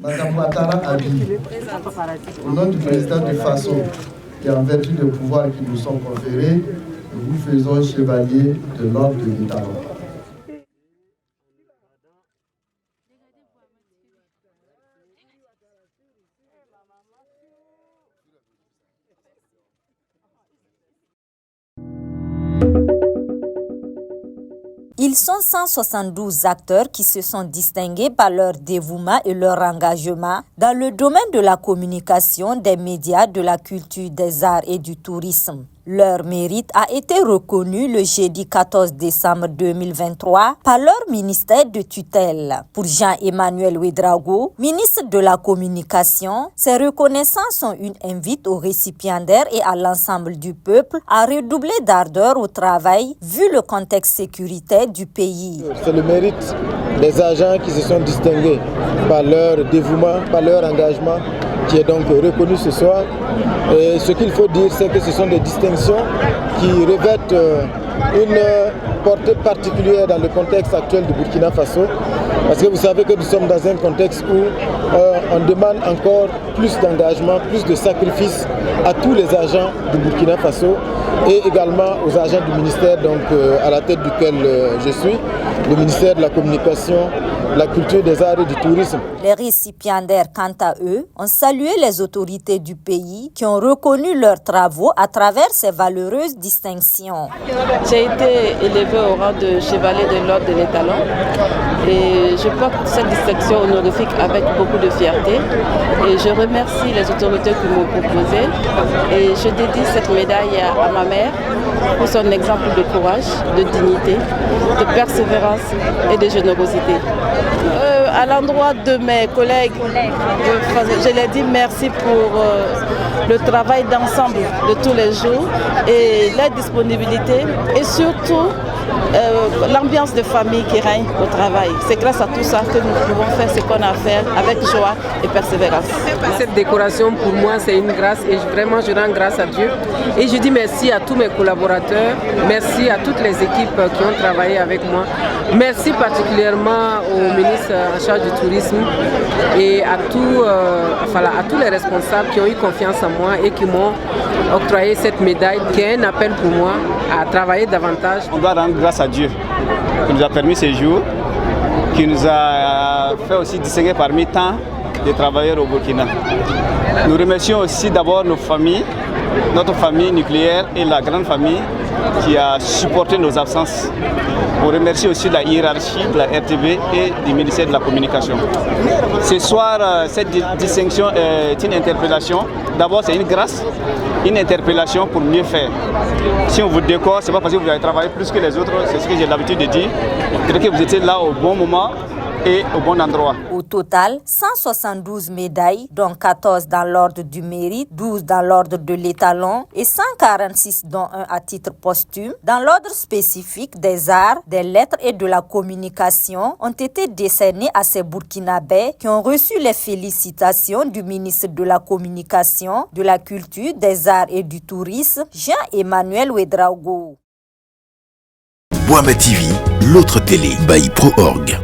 Madame Ouattara Abi, au nom du président du FASO, et en vertu des pouvoirs qui nous sont conférés, nous vous faisons chevalier de l'ordre de l'État. Ils sont 172 acteurs qui se sont distingués par leur dévouement et leur engagement dans le domaine de la communication, des médias, de la culture, des arts et du tourisme. Leur mérite a été reconnu le jeudi 14 décembre 2023 par leur ministère de tutelle. Pour Jean-Emmanuel Ouédraogo, ministre de la Communication, ces reconnaissances sont une invite aux récipiendaires et à l'ensemble du peuple à redoubler d'ardeur au travail vu le contexte sécuritaire du pays. C'est le mérite des agents qui se sont distingués par leur dévouement, par leur engagement, qui est donc reconnu ce soir. Et ce qu'il faut dire, c'est que ce sont des distinctions qui revêtent une portée particulière dans le contexte actuel du Burkina Faso. Parce que vous savez que nous sommes dans un contexte où on demande encore plus d'engagement, plus de sacrifices à tous les agents du Burkina Faso et également aux agents du ministère donc, à la tête duquel je suis, le ministère de la Communication, la culture, des arts et du tourisme. Les récipiendaires, quant à eux, ont salué les autorités du pays qui ont reconnu leurs travaux à travers ces valeureuses distinctions. J'ai été élevée au rang de chevalier de l'ordre de l'Étalon et je porte cette distinction honorifique avec beaucoup de fierté et je remercie les autorités qui m'ont proposé et je dédie cette médaille à ma mère pour son exemple de courage, de dignité, de persévérance et de générosité. À l'endroit de mes collègues, je leur dis merci pour le travail d'ensemble de tous les jours et la disponibilité et surtout l'ambiance de famille qui règne au travail. C'est grâce à tout ça que nous pouvons faire ce qu'on a à faire avec joie et persévérance. Cette décoration pour moi c'est une grâce et vraiment je rends grâce à Dieu et je dis merci à tous mes collaborateurs, merci à toutes les équipes qui ont travaillé avec moi, merci particulièrement au ministre en charge du tourisme et à tous les responsables qui ont eu confiance en moi et qui m'ont octroyé cette médaille qui est un appel pour moi à travailler davantage. On doit rendre grâce à Dieu qui nous a permis ce jour, qui nous a fait aussi distinguer parmi tant de travailleurs au Burkina. Nous remercions aussi d'abord nos familles, notre famille nucléaire et la grande famille qui a supporté nos absences. On remercie aussi la hiérarchie de la RTV et du ministère de la Communication. Ce soir, cette distinction est une interpellation. D'abord, c'est une grâce, une interpellation pour mieux faire. Si on vous décore, ce n'est pas parce que vous avez travaillé plus que les autres, c'est ce que j'ai l'habitude de dire. C'est que vous étiez là au bon moment et au bon endroit. Au total, 172 médailles, dont 14 dans l'ordre du mérite, 12 dans l'ordre de l'étalon et 146 dont un à titre posthume, dans l'ordre spécifique des arts, des lettres et de la communication, ont été décernés à ces Burkinabés qui ont reçu les félicitations du ministre de la Communication, de la Culture, des Arts et du Tourisme, Jean-Emmanuel Ouédraogo. Boama TV, l'autre télé by Pro Org.